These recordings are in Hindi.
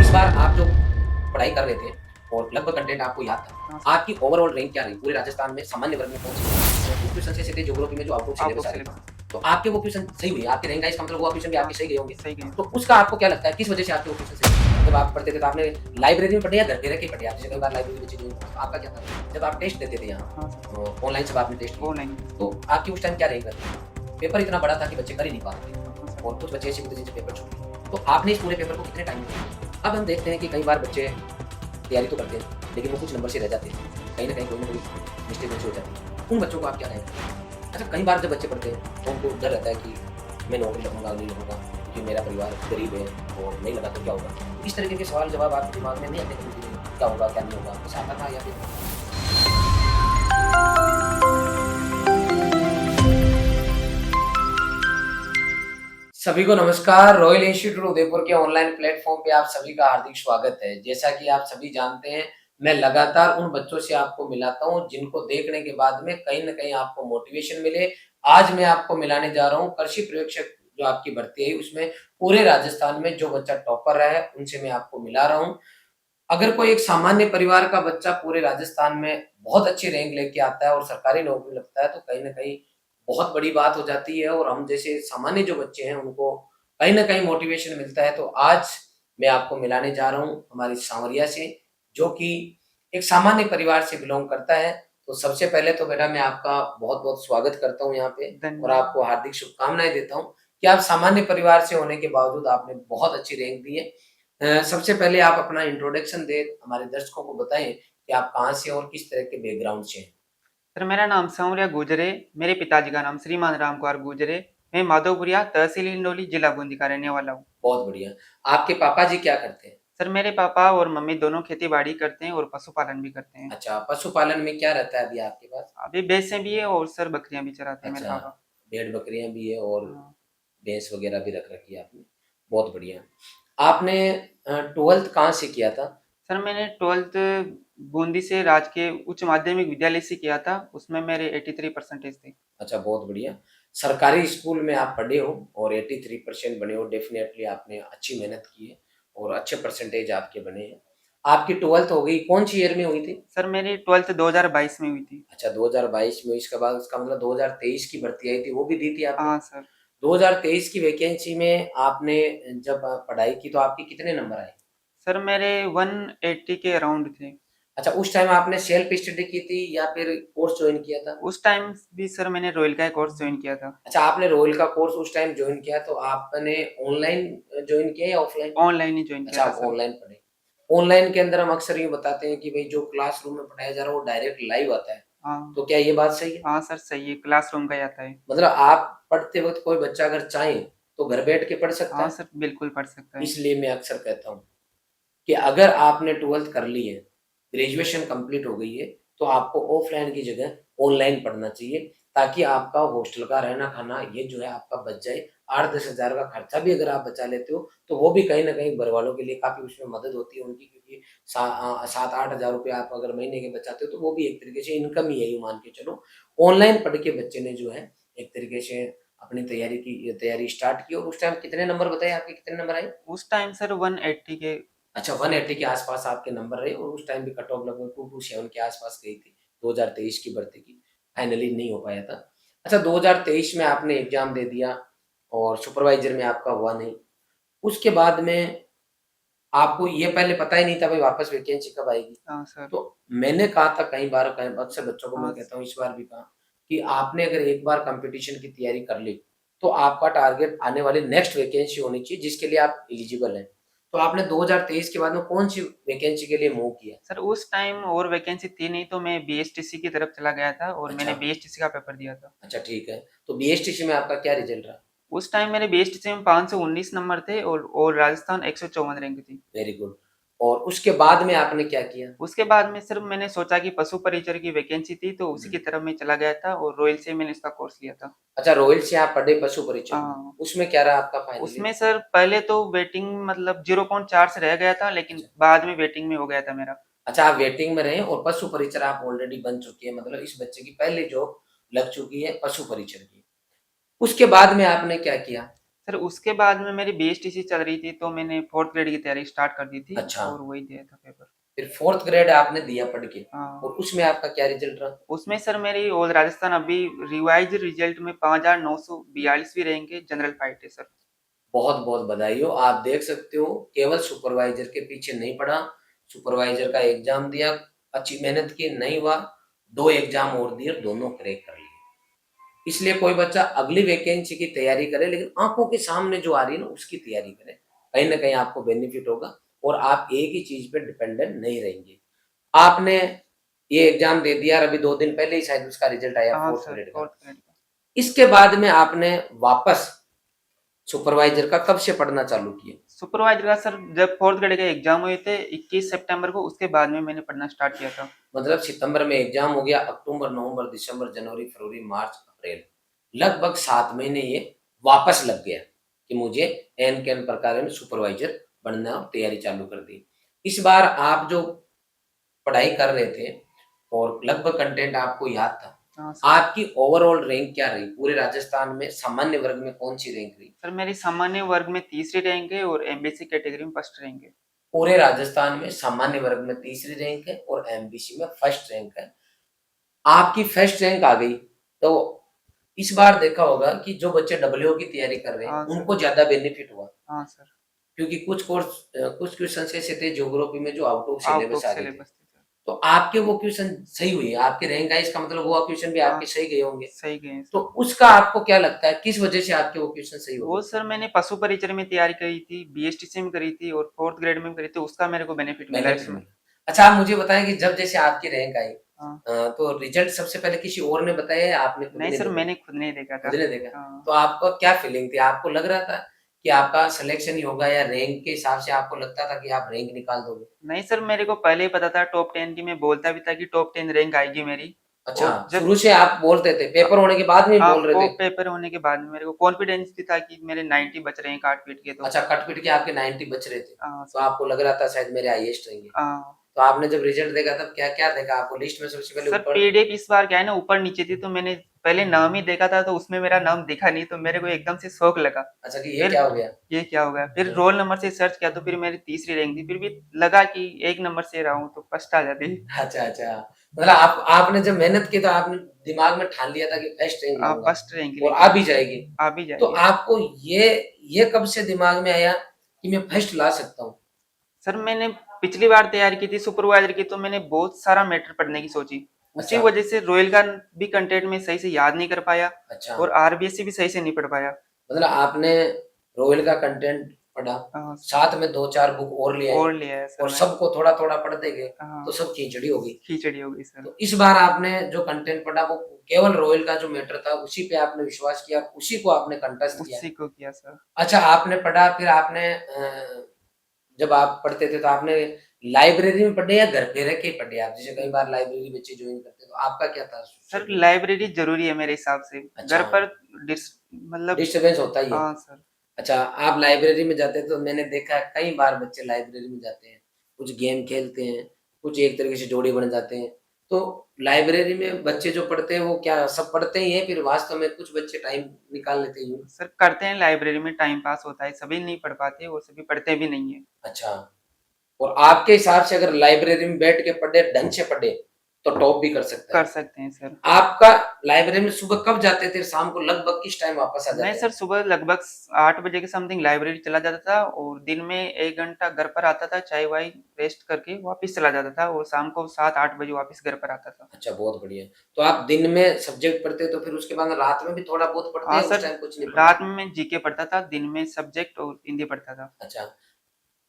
इस बार आप जो पढ़ाई कर रहे थे और लगभग कंटेंट आपको याद हाँ था, सर, आपकी ओवरऑल रैंक क्या रही पूरे राजस्थान में सामान्य वर्ग में कौन-सी रही? कुछ क्वेश्चन ऐसे थे ज्योग्राफी में जो out of syllabus out of आ रहे सिलेबस थे। तो आपके वो क्वेश्चन सही हुए, आपके रैंक का इसका मतलब वो क्वेश्चन भी हाँ, आपके सही गए होंगे। सही गए तो सर। उसका आपको क्या लगता है किस वजह से आपके वो क्वेश्चन सही हुए? जब आप पढ़ते थे तो आपने लाइब्रेरी में पढ़े या घर पे रह के पढ़े? आप जैसे कई बार लाइब्रेरी में चीज़ें तो आपका क्या था? जब आप टेस्ट देते थे हाँ यहाँ सर, ऑनलाइन जब आपने टेस्ट दिए, ऑनलाइन टेस्ट तो आपकी उस टाइम क्या रैंक रही? पेपर इतना बड़ा था कि बच्चे कर ही नहीं पाते थे हाँ सर, और कुछ बच्चे ऐसे भी थे जिनसे पेपर छूट गए। तो आपने इस पूरे पेपर को कितने टाइम में दिया? अब हम देखते हैं कि कई बार बच्चे तैयारी तो करते हैं, लेकिन वो कुछ नंबर से रह जाते हैं। कहीं न कहीं कोई न कोई मिस्टेक उनसे हो जाती है। उन बच्चों को आप क्या कहेंगे? अच्छा कई बार जब बच्चे पढ़ते हैं, तो उनको डर रहता है कि मैं नौकरी लगूँगा, नहीं लगूँगा क्योंकि मेरा परिवार गरीब है और नहीं लगा तो क्या होगा? इस तरीके के सवाल जवाब आपके दिमाग में नहीं आते कभी भी क्या होगा, क्या नहीं होगा? ऐसा आता था या फिर सभी को नमस्कार। रॉयल इंस्टीट्यूट उदयपुर के ऑनलाइन प्लेटफ़ॉर्म पे आप सभी का हार्दिक स्वागत है। जैसा कि आप सभी जानते हैं, मैं लगातार उन बच्चों से आपको मिलाता हूँ, जिनको देखने के बाद में कहीं न कहीं आपको मोटिवेशन मिले। आज मैं आपको मिलाने जा रहा हूँ कृषि पर्यवेक्षक जो आपकी भर्ती है, उसमें पूरे राजस्थान में जो बच्चा टॉपर रहा है, उनसे मैं आपको मिला रहा हूँ। अगर कोई एक सामान्य परिवार का बच्चा पूरे राजस्थान में बहुत अच्छी रैंक लेके आता है और सरकारी नौकरी लगता है, तो कहीं न कहीं बहुत बड़ी बात हो जाती है और हम जैसे सामान्य जो बच्चे हैं, उनको कहीं न कहीं मोटिवेशन मिलता है। तो आज मैं आपको मिलाने जा रहा हूँ हमारी सांवरिया से, जो कि एक सामान्य परिवार से बिलॉन्ग करता है। तो सबसे पहले तो बेटा मैं आपका बहुत-बहुत स्वागत करता हूँ यहाँ पे और धन्यवाद। आपको हार्दिक शुभकामनाएँ देता हूँ कि आप सामान्य परिवार से होने के बावजूद आपने बहुत अच्छी रैंक दी है। सबसे पहले आप अपना इंट्रोडक्शन दें, हमारे दर्शकों को बताएँ कि आप कहाँ से और किस तरह के बैकग्राउंड से हैं? सर मेरा नाम सांवरिया गुजर है, मेरे पिताजी का नाम श्रीमान राम कुमार गुजर है। मैं माधोपुरिया तहसील हिंडोली जिला बूंदी का रहने वाला हूँ। बहुत बढ़िया। आपके पापा जी क्या करते हैं? सर मेरे पापा और मम्मी दोनों खेती बाड़ी करते हैं और पशुपालन भी करते हैं। अच्छा, पशुपालन में क्या रहता है अभी आपके पास? अभी भैंसें भी है और सर बकरियां भी चराते हैं मेरे अच्छा, पापा। भेड़-बकरियाँ भी है और हाँ। भैंस वगैरह भी रख रखी है आपने। बहुत बढ़िया। आपने 12th कहाँ से किया था? सर मैंने 12th बूंदी से राजकीय उच्च माध्यमिक विद्यालय से किया था, उसमें मेरे 83 परसेंटेज थे। अच्छा, बहुत बढ़िया। सरकारी स्कूल में आप पढ़े हो और 83% बने हो, डेफ़िनेटली आपने अच्छी मेहनत की है और अच्छे परसेंटेज आपके बने हैं। आपकी 12th हो गई, कौन-सी ईयर में हुई थी? सर मेरी 12th 2022 में हुई थी। अच्छा 2022 में, इसके बाद उसका मतलब 2023 की भर्ती आई थी, वो भी दी थी आपने? हाँ सर। 2023 की वैकेंसी में आपने जब पढ़ाई की तो आपके कितने नंबर आए? सर मेरे 180 के अराउंड थे। अच्छा उस टाइम आपने सेल्फ स्टडी की थी या फिर कोर्स जॉइन किया था? उस टाइम भी सर मैंने रॉयल का कोर्स ज्वाइन किया था। अच्छा आपने रॉयल का कोर्स उस टाइम जॉइन किया तो आपने ऑनलाइन जॉइन किया या ऑफलाइन? ऑनलाइन ही ज्वाइन किया अच्छा था आप सर। ऑनलाइन पढ़े। ऑनलाइन के अंदर हम अक्सर ये बताते हैं कि भई जो क्लासरूम में पढ़ाया जा रहा है वो डायरेक्ट लाइव आता है। हाँ। तो क्या ये बात सही है? हाँ सर सही है, क्लासरूम का ही आता है। मतलब आप पढ़ते वक़्त कोई बच्चा अगर चाहे तो घर बैठ के पढ़ सकता हाँ है? सर बिल्कुल पढ़ सकता है। इसलिए मैं अक्सर कहता हूँ कि अगर आपने 12th कर ली है, ग्रेजुएशन कंप्लीट हो गई है, तो आपको ऑफलाइन की जगह ऑनलाइन पढ़ना चाहिए, ताकि आपका हॉस्टल का रहना-खाना ये जो है आपका बच जाए। 8-10 हज़ार का खर्चा भी अगर आप बचा लेते हो, तो वो भी कहीं न कहीं घरवालों के लिए काफ़ी उसमें मदद होती है उनकी क्योंकि 7-8 हज़ार रुपए आप अगर महीने के बचाते हो, तो वो भी एक तरीके से इनकम ही है ये मान के चलो। ऑनलाइन पढ़ के बच्चे ने जो है, एक तरीके से अपनी तैयारी स्टार्ट की और उस टाइम कितने नंबर बताए आपके कितने नंबर आए? उस टाइम सर 180 के। अच्छा 180 के आस-पास आपके नंबर रहे और उस टाइम भी कट ऑफ लगभग 227 के आस-पास गई थी, 2023 की भर्ती की, फाइनली नहीं हो पाया था। अच्छा 2023 में आपने एग्ज़ाम दे दिया और सुपरवाइज़र में आपका हुआ नहीं, उसके बाद में आपको ये पहले पता ही नहीं था भई वापस वैकेंसी कब आएगी। हाँ सर। तो मैंने कहा था कई बार कई अक्सर बच्चों को मैं हाँ कहता हूँ, इस बार भी कहा कि आपने अगर एक बार कॉम्पिटिशन की तैयारी कर ली, तो आपका टारगेट आने वाली नेक्स्ट वैकेंसी होनी चाहिए जिसके लिए आप एलिजिबल हैं। तो आपने 2023 के बाद में कौन-सी वैकेंसी के लिए मूव किया? सर उस टाइम और वैकेंसी थी नहीं तो मैं बीएसटीसी की तरफ चला गया था और अच्छा, मैंने बीएसटीसी का पेपर दिया था। अच्छा ठीक है। तो बीएसटीसी में आपका क्या रिज़ल्ट रहा? उस टाइम मेरे बीएसटीसी में 519 नंबर थे और राजस्थान 154 रैंक थी। Very good. और उसके बाद में आपने क्या किया? उसके बाद में सर मैंने सोचा कि पशु परिचर की वैकेंसी थी तो उसी हुँ। की तरफ मैं चला गया था और रॉयल से मैंने इसका कोर्स लिया था। अच्छा रॉयल से आप पढ़े पशु परिचर में, हाँ। उसमें क्या रहा आपका फाइनली? उसमें सर पहले तो वेटिंग मतलब 0.4 से रह गया था, लेकिन अच्छा। बाद में वेटिंग में हो गया था मेरा। अच्छा आप वेटिंग में रहे और पशु परिचर आप ऑलरेडी बन चुकी है मतलब इस बच्चे की पहले जॉब लग चुकी है पशु परिचर की। उसके बाद में आपने क्या किया? सर उसके बाद में मेरी बीएसटीसी चल रही थी, तो मैंने 4th ग्रेड की तैयारी स्टार्ट कर दी थी अच्छा, और वही दिया था पेपर। फिर 4th ग्रेड आपने दिया पढ़ के और हाँ, उसमें आपका क्या रिजल्ट रहा? उसमें सर मेरी ऑल राजस्थान अभी रिवाइज़ रिजल्ट में 5,942वीं रैंक है, जनरल फाइट है सर। बहुत-बहुत बधाई हो। आप देख सकते हो केवल सुपरवाइज़र के पीछे नहीं पड़ा, सुपरवाइज़र का एग्ज़ाम दिया, अच्छी मेहनत की, नहीं हुआ, 2 एग्ज़ाम और दिए और दोनों क्रैक कर लिए। इसलिए कोई बच्चा अगली वैकेंसी की तैयारी करे लेकिन आँखों के सामने जो आ रही है ना उसकी तैयारी करे। कहीं न कहीं आपको बेनिफिट होगा और आप एक ही चीज़ पे डिपेंडेंट नहीं रहेंगे। आपने ये एग्ज़ाम दे दिया और अभी 2 दिन पहले ही शायद उसका रिज़ल्ट आया हाँ 4th सर, ग्रेड का। 4th ग्रेड का। इसके बाद में आपने वापस सुपरवाइज़र का कब से पढ़ना चालू किया? सुपरवाइज़र का सर जब 4th ग्रेड के एग्ज़ाम हुए थे 21 सितंबर को, उसके बाद में मैंने पढ़ना स्टार्ट किया था। मतलब सितंबर में एग्ज़ाम हो गया, अक्टूबर, नवंबर, दिसंबर, जनवरी, फरवरी, मार्च, अप्रैल, लगभग 7 महीने ये वापस लग गया कि मुझे एन के एन प्रकार में सुपरवाइज़र बनना और तैयारी चालू कर दी। इस बार आप जो पढ़ाई कर रहे थे और लगभग कंटेंट आपको याद था, हाँ सर। आपकी ओवरऑल रैंक क्या रही? पूरे राजस्थान में सामान्य वर्ग में कौन-सी रैंक रही? सर मेरी सामान्य वर्ग में तीसरी रैंक है और एमबीसी कैटेगरी में फर्स्ट रैंक है। पूरे राजस्थान में सामान्य वर्ग में तीसरी रैंक है और एमबीसी में फर्स्ट रैंक है। आपकी फर्स्ट रैंक आ गई, तो इस बार देखा होगा कि जो बच्चे डब्ल्यूओ की तैयारी कर रहे हैं, हाँ सर। उनको ज़्यादा बेनिफिट हुआ हाँ सर। क्योंकि कुछ क्वेश्चन्स ऐसे थे ज्योग्राफी में जो out of out syllabus of आ गए थे। सिलेबस थे सर। तो आपके वो क्वेश्चन सही हुए, आपकी रैंक आई इसका मतलब वो क्वेश्चन भी हाँ, आपके सही गए होंगे। सही गए हैं तो सर। उसका आपको क्या लगता है, किस वजह से आपके वो क्वेश्चन सही हो वो गए? सर मैंने पशु परिचय में तैयारी करी थी, बीएसटीसी में करी थी और 4th ग्रेड में भी करी थी, उसका मेरे को बेनिफिट मिला बेनिफिट इसमें। मिला। अच्छा आप मुझे बताएँ कि जब जैसे आपकी रैंक आई हाँ। तो रिजल्ट सबसे पहले किसी और ने बताया या आपने खुद नहीं ने सर, देखा? मैंने खुद नहीं देखा खुद था। ने देखा। हाँ। तो आपको क्या फीलिंग थी? आपको लग रहा था कि आपका सिलेक्शन ही होगा या रैंक के हिसाब से आपको लगता था कि आप रैंक निकाल दोगे? नहीं सर, मेरे को पहले ही पता था टॉप 10 की, मैं बोलता भी था कि टॉप 10 रैंक आएगी मेरी। अच्छा, और जब शुरू से आप बोलते थे, पेपर होने के बाद में ही हाँ, बोल रहे वो थे? पेपर होने के बाद में मेरे को कॉन्फिडेंस भी था कि मेरे 90 बच रहे हैं काट-पीट के तो। अच्छा, कट-पिट के आपके 90 बच रहे थे। हाँ तो सर। आपको लग रहा था शायद मेरे हाईएस्ट रहेंगे। हाँ। तो आपने जब रिजल्ट देखा तब क्या-क्या देखा? आपको लिस्ट में सबसे पहले सर ऊपर पीडीएफ इस बार क्या है ना ऊपर-नीचे थी, तो मैंने पहले नाम ही देखा था तो उसमें मेरा नाम दिखा नहीं, तो मेरे को एकदम से शॉक लगा। अच्छा कि ये फिर क्या हो गया? ये क्या हो गया? फिर हाँ। रोल नंबर से सर्च किया तो फिर मेरी तीसरी रैंक थी, फिर भी लगा कि 1 नंबर से रहा हूँ तो फर्स्ट आ जाती। अच्छा, अच्छा। मतलब आपने जब मेहनत की तो आपने दिमाग में ठान लिया था कि फर्स्ट रैंक लाऊँगा फर्स्ट रैंक और लेके आ भी आऊँगा, जाएगी। आ भी तो जाएगी। आपको ये कब से दिमाग में आया कि मैं फर्स्ट ला सकता हूँ? सर मैंने पिछली बार तैयारी की थी सुपरवाइजर की, तो मैंने बहुत सारा मैटर पढ़ने की सोची। उसी अच्छा, वजह से रोयल का भी कंटेंट में सही से याद नहीं कर पाया अच्छा। और आरबीएससी भी सही से नहीं पढ़ पाया। मतलब आपने रोयल का कंटेंट पढ़ा, हाँ, साथ में 2-4 बुक और ले आए और लिया है सर और मैंने। सबको थोड़ा-थोड़ा पढ़ते गए, हाँ, तो सब खिचड़ी हो गई। खिचड़ी हो गई सर। तो इस बार आपने जो कंटेंट पढ़ा वो केवल रोयल का जो मैटर था उसी पे आपने विश्वास किया, उसी को आपने कंठस्थ किया। उसी को किया सर। अच्छा आपने पढ़ा फिर आपने जब आप पढ़ते थे तो आपने लाइब्रेरी में पढ़े या घर पे रह के पढ़े आप? जैसे कई बार लाइब्रेरी बच्चे जॉइन करते हैं, तो आपका क्या था सर शेड्यूल? लाइब्रेरी ज़रूरी है मेरे हिसाब से। अच्छा, घर पर डिस मतलब डिस्टर्बेंस होता ही है। हाँ सर। अच्छा, आप लाइब्रेरी में जाते हैं तो मैंने देखा है कई बार बच्चे लाइब्रेरी में जाते हैं, कुछ गेम खेलते हैं, कुछ एक तरीके से जोड़ी बन जाते हैं। तो लाइब्रेरी में बच्चे जो पढ़ते हैं वो क्या सब पढ़ते ही हैं फिर वास्तव में कुछ बच्चे टाइम निकाल लेते ही हैं? सर करते हैं लाइब्रेरी में टाइम पास होता है, सभी नहीं पढ़ पाते और सभी पढ़ते भी नहीं है। अच्छा, और आपके हिसाब से अगर लाइब्रेरी में बैठ के पढ़े, ढंग से पढ़े, तो टॉप भी कर सकता कर है। सकते हैं सर। आपका लाइब्रेरी में सुबह कब जाते थे? शाम को लगभग किस टाइम वापस आ मैं जाते सर हैं? सुबह लगभग 8 बजे के समथिंग लाइब्रेरी चला जाता था और दिन में 1 घंटा घर पर आता था, चाय-वाय रेस्ट करके वापस चला जाता था और शाम को 7-8 बजे वापस घर पर आता था। अच्छा, बहुत बढ़िया। तो आप दिन में सब्जेक्ट पढ़ते तो फिर उसके बाद रात में भी थोड़ा बहुत पढ़ते हाँ या उस सर, टाइम कुछ नहीं रात पढ़ते? में मैं जीके पढ़ता था, दिन में सब्जेक्ट और हिंदी पढ़ता था। अच्छा,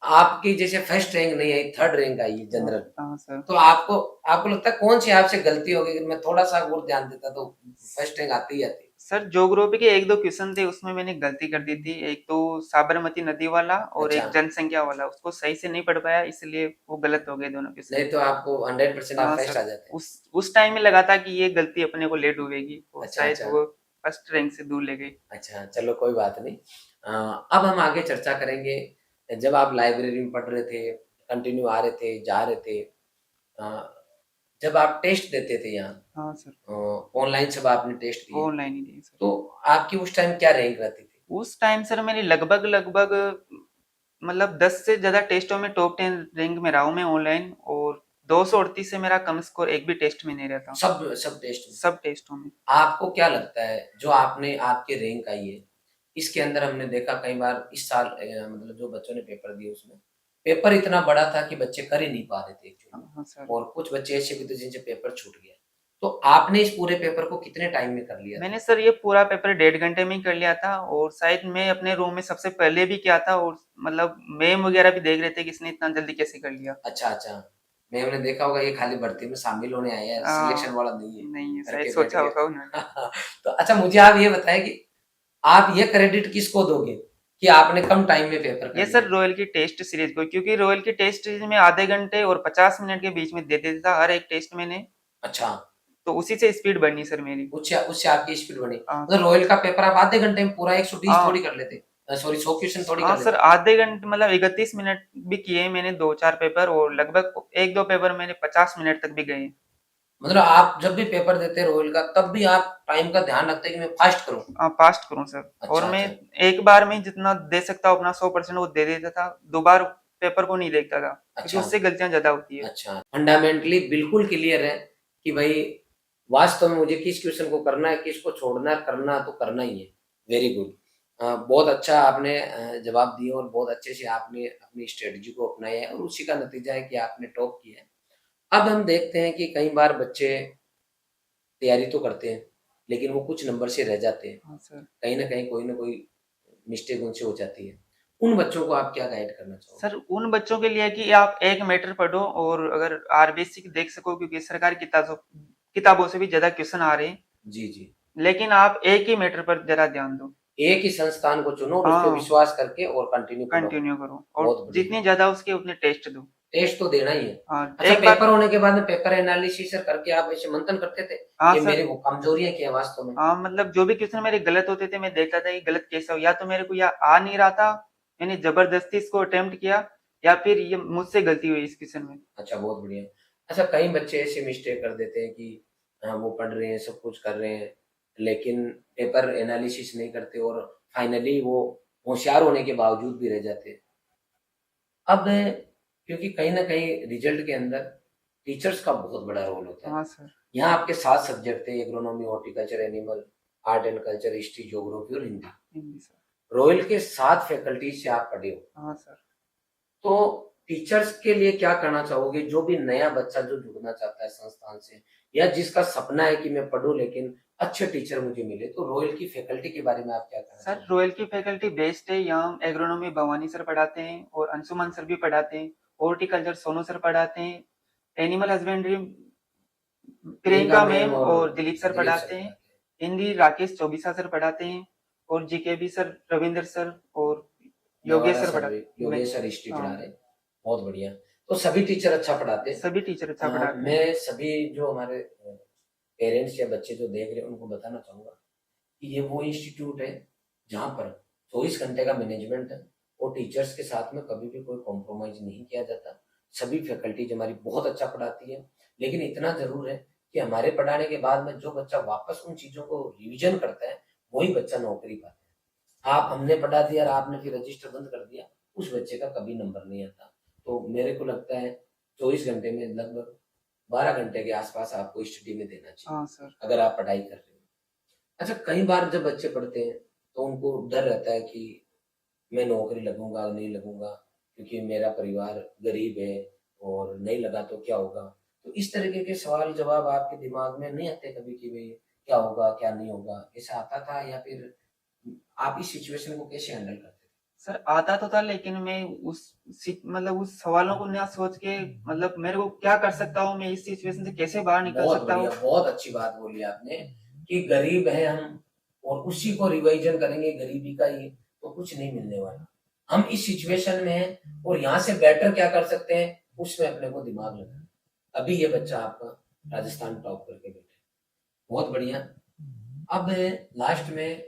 आपकी जैसे फर्स्ट रैंक नहीं आई, थर्ड रैंक आई हाँ, जनरल, हाँ सर। तो आपको आपको लगता है कौन-सी आपसे गलती हो गई कि मैं थोड़ा-सा और ध्यान देता तो फर्स्ट रैंक आती ही आती? सर ज्योग्राफी के 1-2 क्वेश्चन थे उसमें मैंने गलती कर दी थी। एक तो साबरमती नदी वाला और अच्छा, एक जनसंख्या वाला, उसको सही से नहीं पढ़ पाया इसलिए वो गलत हो गए दोनों क्वेश्चन। नहीं तो आपको 100% आप हाँ फर्स्ट सर, आ जाते। उस टाइम में लगा था कि ये गलती अपने को ले डूबेगी और अच्छा, शायद अच्छा। वो फर्स्ट रैंक से दूर ले गई। अच्छा, चलो कोई बात नहीं। अब हम आगे चर्चा करेंगे, जब आप लाइब्रेरी में पढ़ रहे थे, कंटिन्यू आ रहे थे, जा रहे थे अ, जब आप टेस्ट देते थे यहाँ हाँ सर, ऑनलाइन सब आपने टेस्ट दिए, ऑनलाइन ही दिए सर। तो आपकी उस टाइम क्या रैंक रहती थी? उस टाइम सर मेरी लगभग लगभग मतलब 10 से ज्यादा टेस्टों में टॉप 10 रैंक में रहा हूँ मैं ऑनलाइन, और 238 से मेरा कम स्कोर एक भी टेस्ट में नहीं रहता, सब सब टेस्ट में। सब टेस्टों में। आपको क्या लगता है जो आपने आपके रैंक आई है, इसके अंदर हमने देखा कई बार इस साल मतलब जो बच्चों ने पेपर दिए उसमें पेपर इतना बड़ा था कि बच्चे कर ही नहीं पा रहे थे एक्चुअली, हाँ सर। और कुछ बच्चे ऐसे भी थे जिनसे पेपर छूट गया। तो आपने इस पूरे पेपर को कितने टाइम में कर लिया था? मैंने सर ये पूरा पेपर 1.5 घंटे में ही कर लिया था, और शायद मैं अपने रूम में सबसे पहले भी किया था, और मतलब मैम वगैरह भी देख रहे थे कि इसने इतना जल्दी कैसे कर लिया। अच्छा, अच्छा। मैम ने देखा होगा ये खाली भर्ती में शामिल होने आया है, सिलेक्शन हाँ, वाला नहीं है, नहीं है, शायद करके बैठ सोचा होगा उन्होंने। गया। तो अच्छा मुझे आप ये बताएँ कि आप ये क्रेडिट किसको दोगे कि आपने कम टाइम में पेपर कर ये लिया? सर रॉयल की टेस्ट सीरीज को, क्योंकि रॉयल की टेस्ट सीरीज में आधे घंटे और 50 मिनट के बीच में दे देता था हर एक टेस्ट मैंने, अच्छा, तो उसी से स्पीड बढ़नी सर मेरी। उससे उससे आपकी स्पीड बढ़ी। हाँ मतलब सर। रॉयल का पेपर आप आधे घंटे में पूरा 120 थोड़ी हाँ कर लेते। सॉरी 100 क्वेश्चन थोड़ी हाँ कर सर, लेते। आधे घंटे मतलब 31 मिनट भी किए मैंने, 2-4 पेपर, और लगभग 1-2 पेपर मैंने 50 मिनट तक भी गए। मतलब आप जब भी पेपर देते हैं रॉयल का तब भी आप टाइम का ध्यान रखते हैं कि मैं फास्ट करूँ? हाँ, पास्ट करूँ सर, और अच्छा, मैं अच्छा। एक बार में जितना दे सकता हूँ अपना 100% वो दे देता था, 2 बार पेपर को नहीं देखता था, क्योंकि अच्छा, उससे गलतियां ज्यादा होती है। अच्छा। फंडामेंटली बिल्कुल क्लियर है कि भाई वास्तव में मुझे किस क्वेश्चन को करना है, किसको छोड़ना है, करना तो करना ही है। Very good. बहुत अच्छा आपने जवाब दिए और बहुत अच्छे से आपने अपनी स्ट्रेटजी को अपनाया है और उसी का नतीजा है कि आपने टॉप किया है। अब हम देखते हैं कि कई बार बच्चे तैयारी तो करते हैं, लेकिन वो कुछ नंबर से रह जाते हैं। हाँ सर। कहीं न कोई मिस्टेक उनसे हो जाती है। उन बच्चों को आप क्या गाइड करना चाहोगे? सर उन बच्चों के लिए कि आप एक मैटर पढ़ो, और अगर आरबीएससी की देख सको, क्योंकि सरकारी किताबों से भी ज्यादा क्वेश्चन आ रहे हैं, जी, जी। लेकिन आप एक ही मैटर पर जरा ध्यान दो। एक ही संस्थान को चुनो और उस पे हाँ, विश्वास करके और कंटिन्यू पढ़ो। कंटिन्यू करो, और बहुत बढ़िया। जितनी ज्यादा उसके उतने टेस्ट दो। टेस्ट तो देना ही है। हाँ अच्छा एक बार। पेपर होने के बाद में पेपर एनालिसिस करके आप ऐसे मंथन करते थे, हाँ ये सर। मेरी वो कमजोरियाँ क्या है वास्तव में? हाँ मतलब जो भी क्वेश्चन मेरे गलत होते थे, मैं देखता था ये गलत कैसा हो, या तो मेरे को या आ नहीं रहा था, मैंने जबरदस्ती इसको अटेम्प्ट किया, या फिर ये मुझसे गलती हुई इस क्वेश्चन में। अच्छा बहुत बढ़िया। अच्छा कई बच्चे ऐसे मिस्टेक कर देते हैं कि वो पढ़ रहे हैं, सब कुछ कर रहे हैं, लेकिन पेपर एनालिसिस नहीं करते और फाइनली वो होशियार होने के बावजूद भी रह जाते हैं। अब क्योंकि कहीं न कहीं रिजल्ट के अंदर टीचर्स का बहुत बड़ा रोल होता है। हाँ सर। यहाँ आपके 7 सब्जेक्ट थे agronomy, horticulture, animal, art and culture, history, geography और हिंदी। हिंदी सर। रॉयल के 7 फैकल्टीज से आप पढ़े हो। हाँ सर। तो टीचर्स के लिए क्या कहना चाहोगे जो भी नया बच्चा जो जुड़ना चाहता है संस्थान से या जिसका सपना है कि मैं पढ़ूं लेकिन अच्छे टीचर मुझे मिले, तो रॉयल की फैकल्टी के बारे में आप क्या कहना सर चाहोगे? रॉयल की फैकल्टी बेस्ट है, यहाँ एग्रोनॉमी भवानी सर पढ़ाते हैं, और अंशुमन सर भी पढ़ाते हैं, हॉर्टिकल्चर सोनू सर पढ़ाते हैं, animal husbandry Priyanka Priyanka ma'am ma'am और और दिलीप सर दिलीप सर पढ़ाते हैं, पढ़ाते हिंदी राकेश चौबीसा सर पढ़ाते हैं, और जीकेबी सर रविंद्र सर और हैं। योगेश नवादा सर सर भी, मैं। योगेश सर हिस्ट्री पढ़ा हाँ, रहे हैं। बहुत बढ़िया। तो सभी टीचर अच्छा पढ़ाते हैं। सभी टीचर अच्छा पढ़ाते हैं। मैं सभी जो हमारे पेरेंट्स या बच्चे जो देख रहे हैं उनको बताना चाहूंगा कि ये वो इंस्टीट्यूट है जहाँ पर 24 घंटे का मैनेजमेंट है और टीचर्स के साथ में कभी भी कोई कॉम्प्रोमाइज नहीं किया जाता। सभी फैकल्टीज हमारी बहुत अच्छा पढ़ाती है, लेकिन इतना जरूर है कि हमारे पढ़ाने के बाद में जो बच्चा वापस उन चीजों को रिविजन करता है वही बच्चा नौकरी पाता है। आप हमने पढ़ा दिया और आपने फिर रजिस्टर बंद कर दिया, उस बच्चे का कभी नंबर नहीं आता। तो मेरे को लगता है 24 घंटे में लगभग 12 घंटे के आसपास आपको स्टडी में देना चाहिए हाँ सर। अगर आप पढ़ाई कर रहे हो। अच्छा कई बार जब बच्चे पढ़ते हैं तो उनको डर रहता है कि मैं नौकरी लगूंगा नहीं लगूंगा क्योंकि मेरा परिवार गरीब है और नहीं लगा तो क्या होगा। तो इस तरीके के सवाल जवाब आपके दिमाग में नहीं आते कभी कि भाई क्या होगा क्या नहीं होगा, ऐसा आता था या फिर आप इस सिचुएशन को कैसे हैंडल करते थे? सर आता तो था, लेकिन मैं मतलब उस सवालों को ना सोच के, मतलब मेरे को क्या कर सकता हूँ, मैं इस सिचुएशन से कैसे बाहर निकल बहुत सकता बढ़िया, हूँ। बहुत अच्छी बात बोली आपने कि गरीब है हम और उसी को रिवाइजन करेंगे गरीबी का ही, तो कुछ नहीं मिलने वाला। हम इस सिचुएशन में हैं और यहाँ से बेटर क्या कर सकते हैं उसमें अपने को दिमाग लगाना। अभी ये बच्चा आपका राजस्थान टॉप करके बैठे, बहुत बढ़िया। अब लास्ट में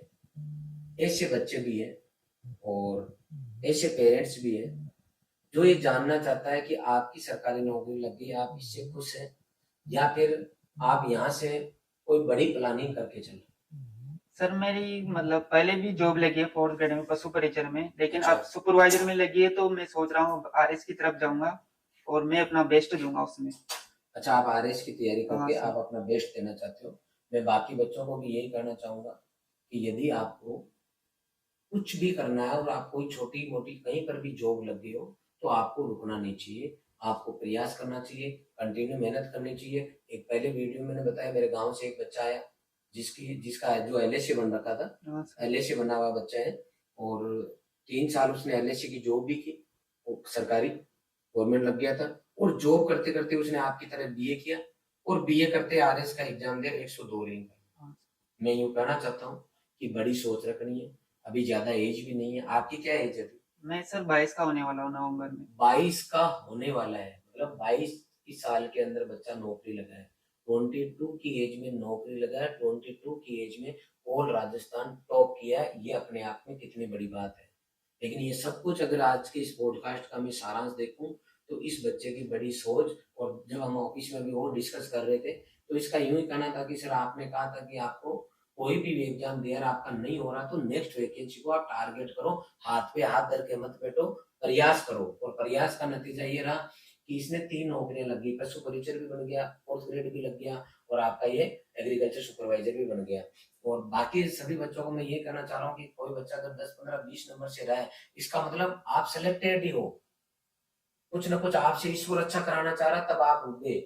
ऐसे बच्चे भी हैं और ऐसे पेरेंट्स भी हैं जो ये जानना चाहता है कि आपकी सरकारी नौकरी लग गई, आप इससे खुश हैं या फिर आप यहाँ से कोई बड़ी प्लानिंग करके चल रहे हैं। सर मेरी मतलब पहले भी जॉब लगी है 4th ग्रेड में पशु परिचर में, लेकिन अच्छा अब सुपरवाइजर में लगी है, तो मैं सोच रहा हूँ आरएस की तरफ जाऊंगा और मैं अपना बेस्ट दूंगा उसमें। अच्छा, आप आरएस की तैयारी हाँ करके सर। आप अपना बेस्ट देना चाहते हो। मैं बाकी बच्चों को भी यही कहना चाहूंगा कि यदि आपको कुछ भी करना है और आपको कोई छोटी मोटी कहीं पर भी जॉब लग गई हो तो आपको रुकना नहीं चाहिए, आपको प्रयास करना चाहिए, कंटिन्यू मेहनत करनी चाहिए। एक पहले वीडियो मैंने बताया, मेरे गांव से एक बच्चा आया जिसका जो एलएसी बन रखा था, हाँ सर। एलएसी बना हुआ बच्चा है, और 3 साल उसने एलएसी की जॉब भी की, वो सरकारी गवर्नमेंट लग गया था, और जॉब करते करते उसने आपकी तरह बीए किया, और बीए करते आरएस का एग्जाम दिया, 102 रैंक। हाँ। मैं यूँ कहना चाहता हूँ कि बड़ी सोच रखनी है, अभी ज़्यादा एज भी नहीं है। आपकी क्या एज है अभी? मैं सर 22 का होने वाला हूँ नवंबर में। 22 का होने वाला है, मतलब 22 की साल के अंदर बच्चा नौकरी लगा है। 22 की एज में नौकरी लगा है, 22 की एज में ऑल राजस्थान टॉप किया है, ये अपने आप में कितनी बड़ी बात है। लेकिन ये सब कुछ अगर आज के इस पॉडकास्ट का मैं सारांश देखूं तो इस बच्चे की बड़ी सोच, और जब हम ऑफिस में भी और डिस्कस कर रहे थे तो इसका यूं ही कहना था कि सर आपने कहा था कि आपको कोई भी एग्जाम दे रहा आपका नहीं हो रहा तो नेक्स्ट वैकेंसी को आप टारगेट करो, हाथ पे हाथ धर के मत बैठो, प्रयास करो। और प्रयास का नतीजा ये रहा कि इसने 3 नौकरियां लग गई, पशु परिचर भी बन गया, 4th ग्रेड भी लग गया, और आपका ये एग्रीकल्चर सुपरवाइजर भी बन गया। और बाकी सभी बच्चों को मैं ये कहना चाह रहा हूँ कि कोई बच्चा अगर 10 15 20 नंबर से रहा है, इसका मतलब आप सिलेक्टेड ही हो, कुछ ना कुछ आपसे ईश्वर अच्छा कराना चाह रहा, तब आप रुक गए,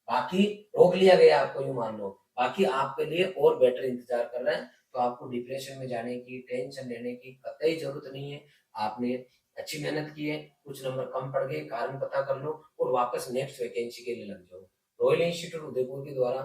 बाकी रोक लिया गया आपको, यूं मान लो, बाकी आपके लिए और बेटर इंतजार कर रहा है। तो आपको डिप्रेशन में जाने की, टेंशन लेने की कतई जरूरत नहीं है। आपने अच्छी मेहनत की है, कुछ नंबर कम पड़ गए, कारण पता कर लो और वापस नेक्स्ट वैकेंसी के लिए लग जाओ। रॉयल इंस्टीट्यूट उदयपुर के द्वारा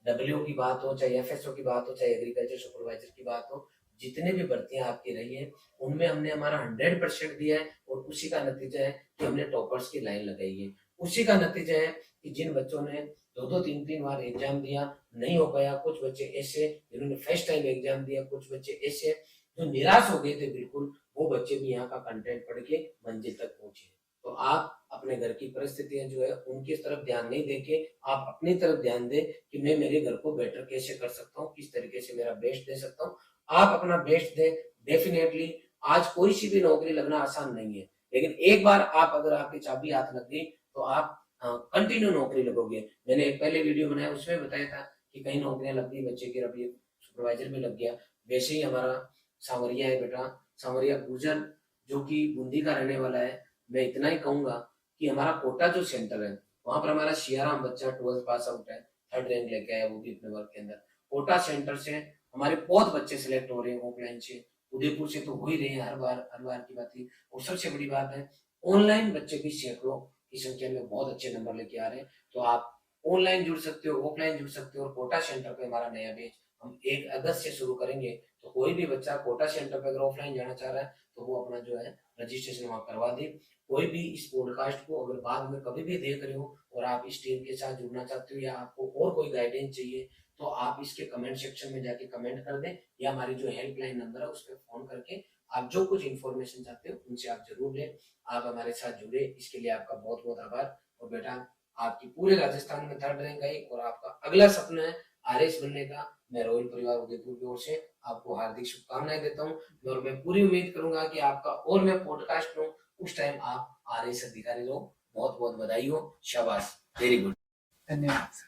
डब्ल्यू की बात हो, चाहे एफएसओ की बात हो, चाहे एग्रीकल्चर सुपरवाइजर की बात हो, जितने भी भर्तियां आपकी रही है उनमें हमने हमारा 100% दिया है, और उसी का नतीजा है कि हमने टॉपर्स की लाइन लगाई है। उसी का नतीजा है कि जिन बच्चों ने 2-2 3-3 बार एग्जाम दिया, नहीं हो पाया, कुछ बच्चे ऐसे जिन्होंने फर्स्ट टाइम एग्जाम दिया, कुछ बच्चे ऐसे जो निराश हो गए थे बिल्कुल, वो बच्चे भी यहाँ का कंटेंट पढ़ के मंजिल तक पहुंचे। तो आप अपने घर की परिस्थितियां जो है उनकी तरफ ध्यान नहीं देके आप अपनी तरफ ध्यान दें कि मैं मेरे घर को बेटर कैसे कर सकता हूँ, किस तरीके से मेरा बेस्ट दे सकता हूँ। आप अपना बेस्ट दें, डेफिनेटली आज कोई सी भी नौकरी लगना आसान नहीं है, लेकिन एक बार आप अगर आपकी चाबी हाथ लग गई तो आप कंटिन्यू नौकरी लगोगे। मैंने एक पहले वीडियो बनाया उसमें बताया था कि कई नौकरियां लग गई बच्चे की, अभी सुपरवाइजर भी लग गया। वैसे ही हमारा सांवरिया है बेटा, सांवरिया गुर्जर, जो कि बूंदी का रहने वाला है। मैं इतना ही कहूंगा कि हमारा कोटा जो सेंटर है वहां पर हमारा सियाराम बच्चा 12th पास आउट है, 3rd रैंक लेके आया, वो भी अपने वर्ग के अंदर। कोटा सेंटर से हमारे बहुत बच्चे सिलेक्ट हो रहे हैं ऑफलाइन से, उदयपुर से तो हो ही रहे हैं, हर बार की बात ही। और सबसे बड़ी बात है ऑनलाइन बच्चे भी सैकड़ों की संख्या में बहुत अच्छे नंबर लेके आ रहे हैं। तो आप ऑनलाइन जुड़ सकते हो, ऑफलाइन जुड़ सकते हो। और कोटा सेंटर पे हमारा नया बैच हम 1 अगस्त से शुरू करेंगे, तो कोई भी बच्चा कोटा सेंटर पे अगर ऑफलाइन जाना चाह रहा है तो वो अपना जो है रजिस्ट्रेशन वहां करवा दे। कोई भी इस पॉडकास्ट को अगर बाद में कभी भी देख रहे हो और आप इस टीम के साथ जुड़ना चाहते हो या आपको और कोई गाइडेंस चाहिए, तो आप इसके कमेंट सेक्शन में जाके कमेंट कर दें, या हमारी जो हेल्पलाइन नंबर है उस पर फोन करके आप जो कुछ इन्फॉर्मेशन चाहते हो उनसे आप जरूर लें। आप हमारे साथ जुड़े, इसके लिए आपका बहुत बहुत आभार। और बेटा आपकी पूरे राजस्थान में 3rd रैंक आई और आपका अगला सपना है आरएस बनने का। मैं रॉयल परिवार उदयपुर की ओर से आपको हार्दिक शुभकामनाएं देता हूँ, और मैं पूरी उम्मीद करूंगा कि आपका और मैं पॉडकास्ट लूं उस टाइम आप आरएस अधिकारी हो। बहुत बहुत बधाई हो, शाबाश, वेरी गुड। धन्यवाद।